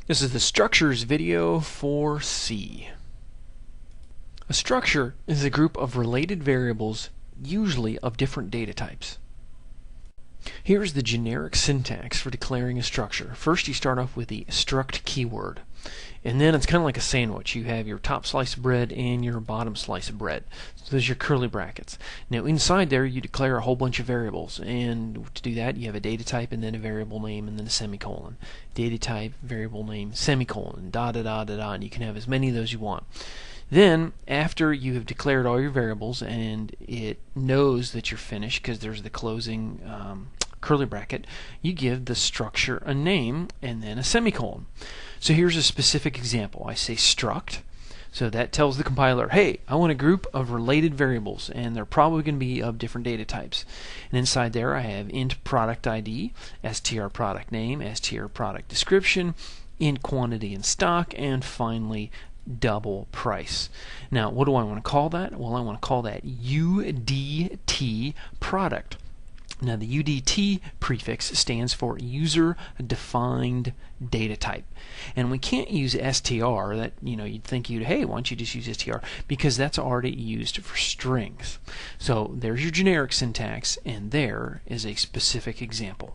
This is the structures video for C. A structure is a group of related variables, usually of different data types. Here's the generic syntax for declaring a structure. First, you start off with the struct keyword, and then it's kind of like a sandwich. You have your top slice of bread and your bottom slice of bread. So those are your curly brackets. Now inside there you declare a whole bunch of variables, and to do that you have a data type and then a variable name and then a semicolon. Data type, variable name, semicolon, da da da da da, and you can have as many of those you want. Then, after you have declared all your variables and it knows that you're finished because there's the closing curly bracket, you give the structure a name and then a semicolon. So here's a specific example. I say struct, so that tells the compiler, hey, I want a group of related variables, and they're probably going to be of different data types. And inside there I have int product ID, str product name, str product description, int quantity in stock, and finally double price. Now, what do I want to call that? Well, I want to call that UDT product. Now, the UDT prefix stands for user defined data type, and we can't use str. That, you'd think hey, why don't you just use str, because that's already used for strings. So there's your generic syntax, and there is a specific example.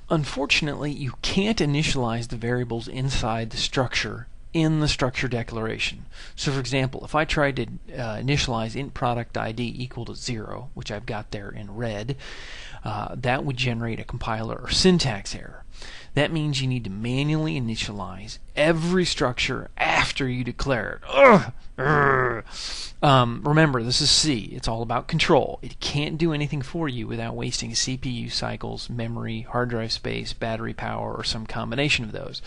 Unfortunately, you can't initialize the variables inside the structure in the structure declaration. So for example, if I tried to initialize int product ID equal to 0, which I've got there in red, that would generate a compiler or syntax error. That means you need to manually initialize every structure after you declare it. Remember, this is C. It's all about control. It can't do anything for you without wasting CPU cycles, memory, hard drive space, battery power, or some combination of those.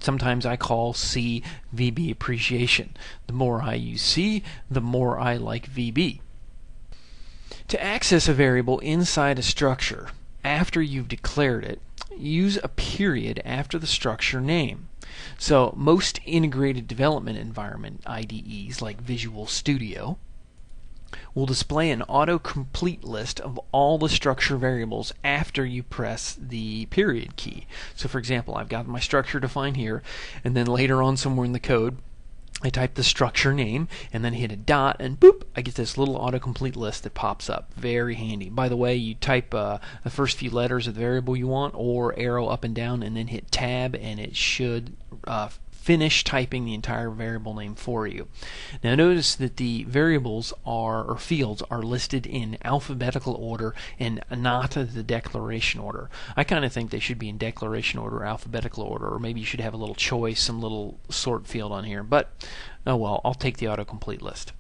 Sometimes I call C VB appreciation. The more I use C, the more I like VB. To access a variable inside a structure after you've declared it, use a period after the structure name. So most integrated development environment IDEs like Visual Studio will display an autocomplete list of all the structure variables after you press the period key. So for example, I've got my structure defined here, and then later on somewhere in the code I type the structure name and then hit a dot, and boop, I get this little autocomplete list that pops up. Very handy. By the way, you type the first few letters of the variable you want, or arrow up and down, and then hit tab, and it should finish typing the entire variable name for you. Now notice that the variables or fields are listed in alphabetical order and not the declaration order. I kind of think they should be in declaration order, alphabetical order, or maybe you should have a little choice, some little sort field on here, but oh well, I'll take the autocomplete list.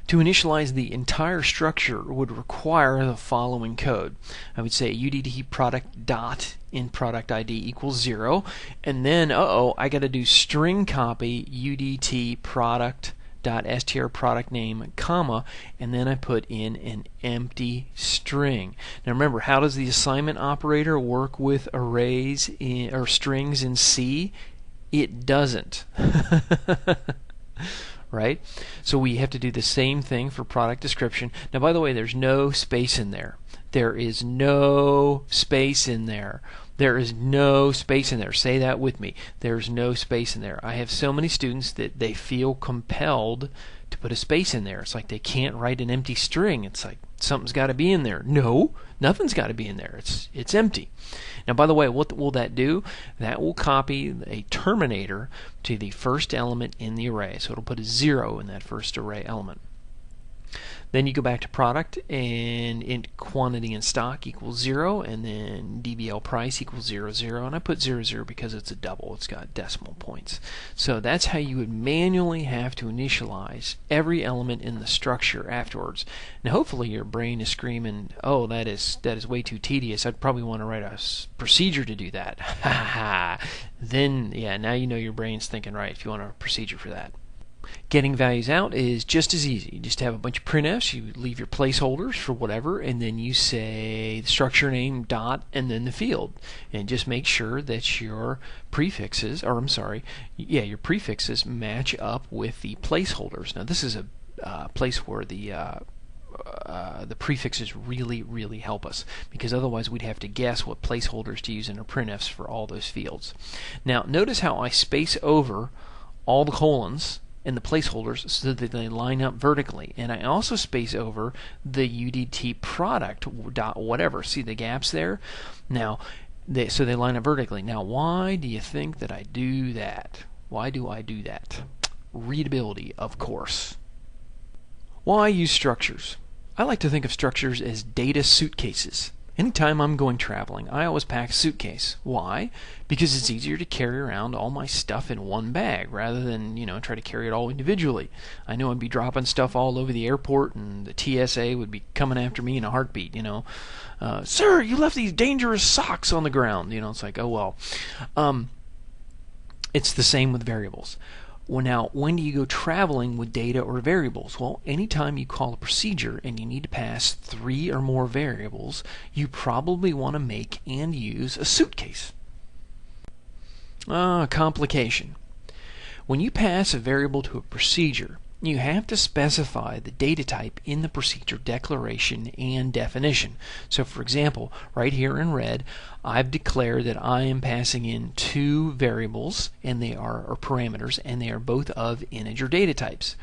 To initialize the entire structure would require the following code. I would say UDT product dot in product ID equals 0, and then I got to do string copy UDT product dot str product name, comma, and then I put in an empty string. Now remember, how does the assignment operator work with arrays or strings in C? It doesn't. Right? So we have to do the same thing for product description. Now, by the way, there's no space in there. There is no space in there. There is no space in there. Say that with me. There's no space in there. I have so many students that they feel compelled to put a space in there. It's like they can't write an empty string. It's like something's got to be in there. No, nothing's got to be in there. It's empty. Now, by the way, what will that do? That will copy a terminator to the first element in the array. So it'll put a 0 in that first array element. Then you go back to product, and int quantity in stock equals 0, and then DBL price equals 0, 0, and I put 0, 0 because it's a double. It's got decimal points. So that's how you would manually have to initialize every element in the structure afterwards. Now hopefully your brain is screaming, oh, that is way too tedious. I'd probably want to write a procedure to do that. Then, yeah, now you know your brain's thinking right if you want a procedure for that. Getting values out is just as easy. You just have a bunch of printfs, you leave your placeholders for whatever, and then you say the structure name dot and then the field. And just make sure that your prefixes, your prefixes match up with the placeholders. Now this is a place where the the prefixes really help us, because otherwise we'd have to guess what placeholders to use in our printfs for all those fields. Now notice how I space over all the colons and the placeholders so that they line up vertically, and I also space over the UDT product dot whatever. See the gaps there? Now so they line up vertically. Now why do you think that I do that? Why do I do that? Readability, of course. Why use structures? I like to think of structures as data suitcases. Anytime I'm going traveling, I always pack a suitcase. Why? Because it's easier to carry around all my stuff in one bag rather than, try to carry it all individually. I know I'd be dropping stuff all over the airport and the TSA would be coming after me in a heartbeat, Sir, you left these dangerous socks on the ground. It's like, oh well. It's the same with variables. Well, now, when do you go traveling with data or variables? Well, anytime you call a procedure and you need to pass 3 or more variables, you probably want to make and use a suitcase. Complication. When you pass a variable to a procedure, you have to specify the data type in the procedure declaration and definition. So for example, right here in red, I've declared that I am passing in 2 variables, and they are or parameters, and they are both of integer data types.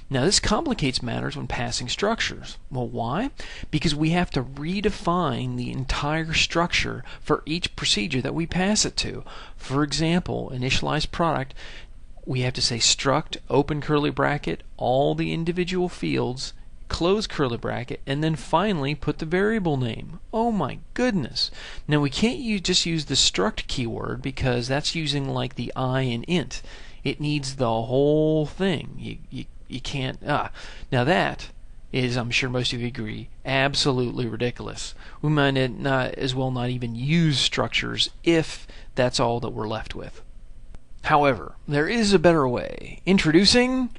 Now this complicates matters when passing structures. Well, why? Because we have to redefine the entire structure for each procedure that we pass it to. For example, initialize product, we have to say struct, open curly bracket, all the individual fields, close curly bracket, and then finally put the variable name. Oh my goodness. Now we can't just use the struct keyword, because that's using like the I in int. It needs the whole thing. You can't. Now that is, I'm sure most of you agree, absolutely ridiculous. We might as well not even use structures if that's all that we're left with. However, there is a better way. Introducing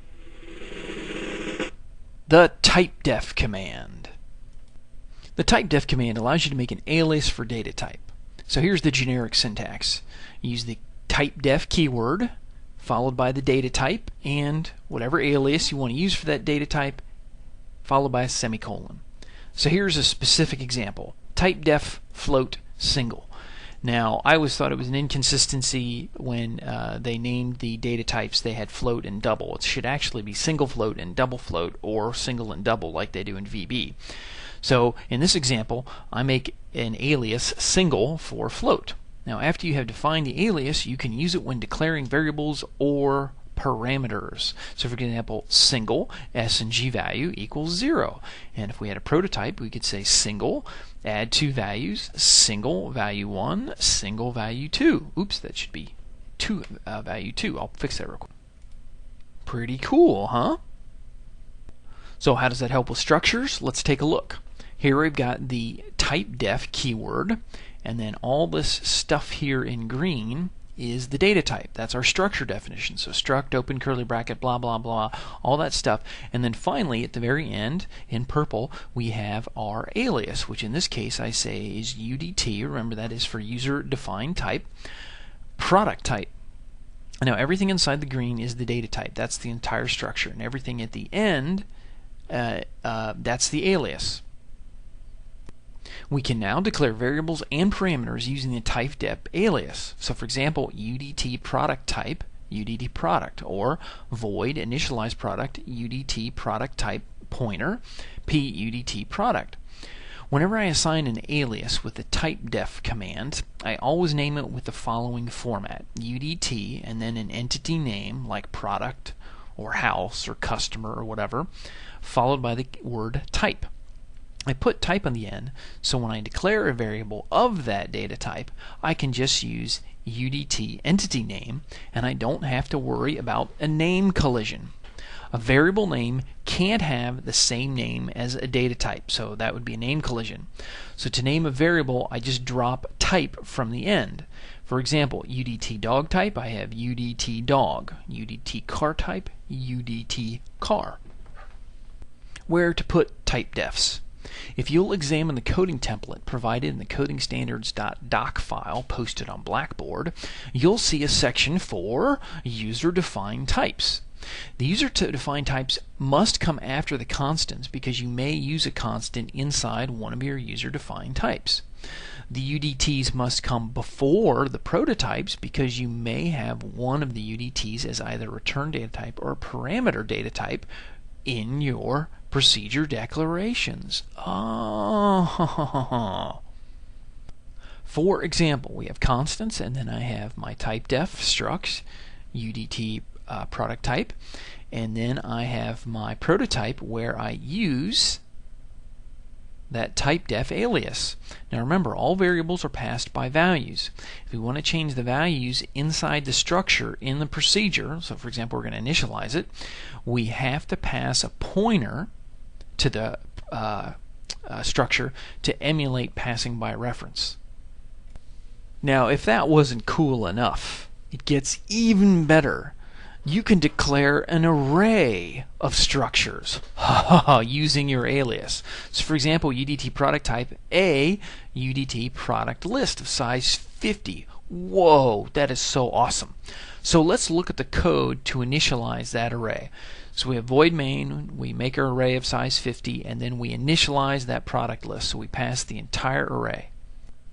the typedef command. The typedef command allows you to make an alias for data type. So here's the generic syntax. Use the typedef keyword followed by the data type and whatever alias you want to use for that data type, followed by a semicolon. So here's a specific example. Typedef float single. Now, I always thought it was an inconsistency when they named the data types. They had float and double. It should actually be single float and double float, or single and double like they do in VB. So in this example, I make an alias single for float. Now, after you have defined the alias, you can use it when declaring variables or parameters. So for example, single s and g value equals 0. And if we had a prototype, we could say single, add 2 values, single value 1, single value 2. Oops, that should be value 2. I'll fix that real quick. Pretty cool, huh? So how does that help with structures? Let's take a look. Here we've got the typedef keyword, and then all this stuff here in green is the data type. That's our structure definition. So struct, open curly bracket, blah blah blah, all that stuff. And then finally at the very end in purple we have our alias, which in this case I say is UDT. Remember, that is for user defined type. Product type. Now everything inside the green is the data type. That's the entire structure, and everything at the end that's the alias. We can now declare variables and parameters using the typedef alias. So for example, UDT product type, UDT product, or void initialize product, UDT product type pointer, p UDT product. Whenever I assign an alias with the typedef command, I always name it with the following format: UDT and then an entity name like product or house or customer or whatever, followed by the word type. I put type on the end, so when I declare a variable of that data type, I can just use UDT entity name, and I don't have to worry about a name collision. A variable name can't have the same name as a data type, so that would be a name collision. So to name a variable, I just drop type from the end. For example, UDT dog type, I have UDT dog. UDT car type, UDT car. Where to put typedefs? If you'll examine the coding template provided in the codingstandards.doc file posted on Blackboard, you'll see a section for user-defined types. The user-defined types must come after the constants because you may use a constant inside one of your user-defined types. The UDTs must come before the prototypes because you may have one of the UDTs as either return data type or parameter data type in your procedure declarations. Oh. For example, we have constants, and then I have my typedef structs, UDT product type, and then I have my prototype where I use that typedef alias. Now remember, all variables are passed by values. If we want to change the values inside the structure in the procedure, so for example we're going to initialize it, we have to pass a pointer to the structure to emulate passing by reference. Now if that wasn't cool enough, it gets even better. You can declare an array of structures using your alias. So for example, UDT product type A, UDT product list of size 50. Whoa, that is so awesome. So let's look at the code to initialize that array. So we have void main, we make our array of size 50, and then we initialize that product list. So we pass the entire array.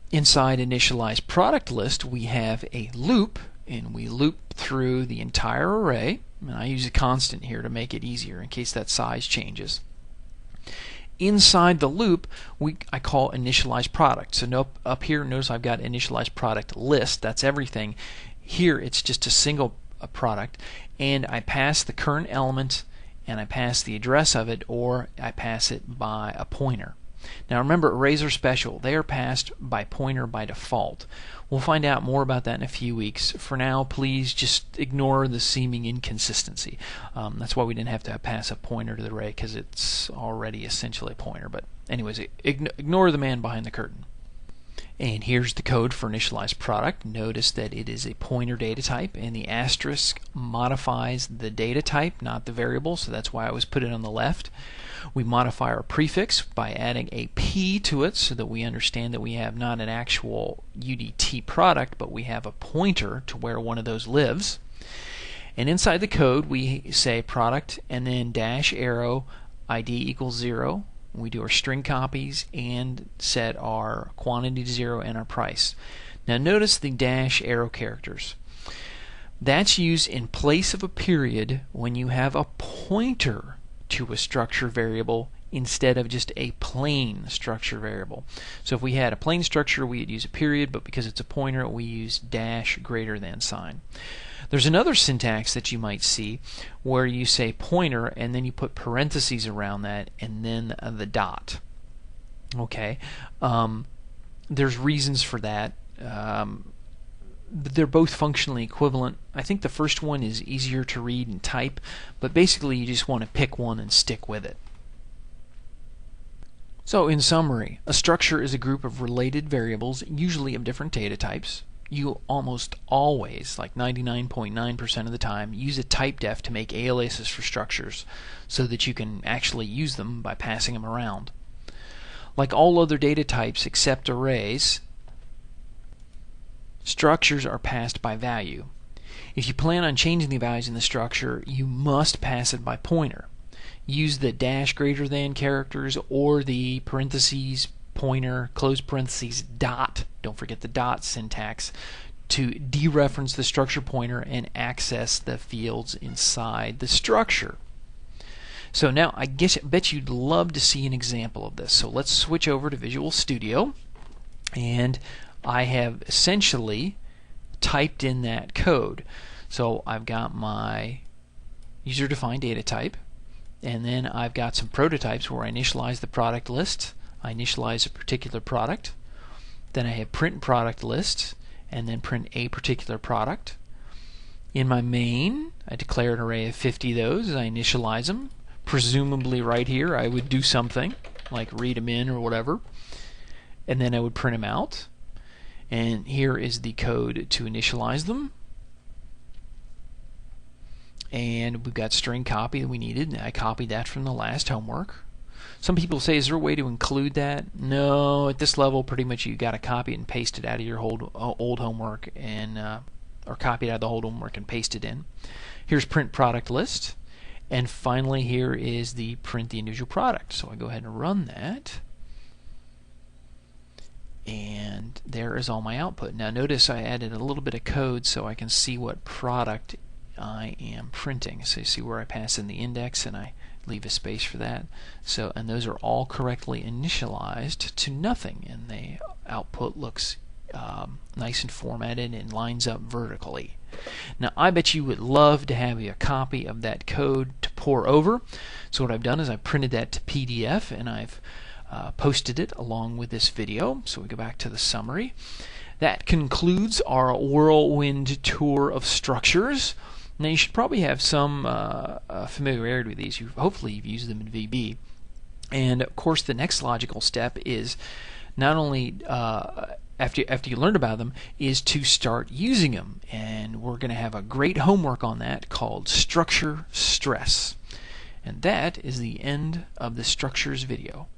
Inside initialize product list, we have a loop, and we loop through the entire array, and I use a constant here to make it easier in case that size changes. Inside the loop, I call initialize product. So up here, notice I've got initialize product list. That's everything. Here, it's just a single product, and I pass the current element, and I pass the address of it, or I pass it by a pointer. Now remember, arrays are special. They are passed by pointer by default. We'll find out more about that in a few weeks. For now, please just ignore the seeming inconsistency. That's why we didn't have to pass a pointer to the array, because it's already essentially a pointer. But anyways, ignore the man behind the curtain. And here's the code for initialize product. Notice that it is a pointer data type, and the asterisk modifies the data type, not the variable, so that's why I always put it on the left. We modify our prefix by adding a P to it so that we understand that we have not an actual UDT product, but we have a pointer to where one of those lives. And inside the code we say product and then dash arrow ID equals 0. We do our string copies and set our quantity to 0 and our price. Now notice the dash arrow characters. That's used in place of a period when you have a pointer to a structure variable instead of just a plain structure variable. So if we had a plain structure, we'd use a period, but because it's a pointer, we use dash greater than sign. There's another syntax that you might see where you say pointer and then you put parentheses around that and then the dot. Okay, there's reasons for that. They're both functionally equivalent. I think the first one is easier to read and type, but basically you just want to pick one and stick with it. So in summary, a structure is a group of related variables, usually of different data types. You almost always, like 99.9% of the time, use a typedef to make aliases for structures so that you can actually use them by passing them around. Like all other data types except arrays, structures are passed by value. If you plan on changing the values in the structure, you must pass it by pointer. Use the dash greater than characters or the parentheses, pointer, close parentheses, dot, don't forget the dot syntax, to dereference the structure pointer and access the fields inside the structure. So now I bet you'd love to see an example of this. So let's switch over to Visual Studio, and I have essentially typed in that code. So I've got my user-defined data type, and then I've got some prototypes where I initialize the product list. I initialize a particular product. Then I have print product list, and then print a particular product. In my main, I declare an array of 50 of those. I initialize them. Presumably right here I would do something like read them in or whatever, and then I would print them out. And here is the code to initialize them. And we've got string copy that we needed, and I copied that from the last homework. Some people say, is there a way to include that? No, at this level pretty much you got to copy it and paste it out of your old homework, and or copied out of the whole homework and pasted in. Here's print product list. And finally, here is the print the individual product. So I go ahead and run that. And there is all my output. Now notice I added a little bit of code so I can see what product I am printing. So you see where I pass in the index and I leave a space for that. So, and those are all correctly initialized to nothing, and the output looks nice and formatted and lines up vertically. Now I bet you would love to have a copy of that code to pour over. So what I've done is I printed that to PDF and I've posted it along with this video. So we go back to the summary. That concludes our whirlwind tour of structures. Now you should probably have some familiarity with these. Hopefully you've used them in VB. And of course the next logical step is not only after you learned about them, is to start using them. And we're going to have a great homework on that called Structure Stress. And that is the end of the structures video.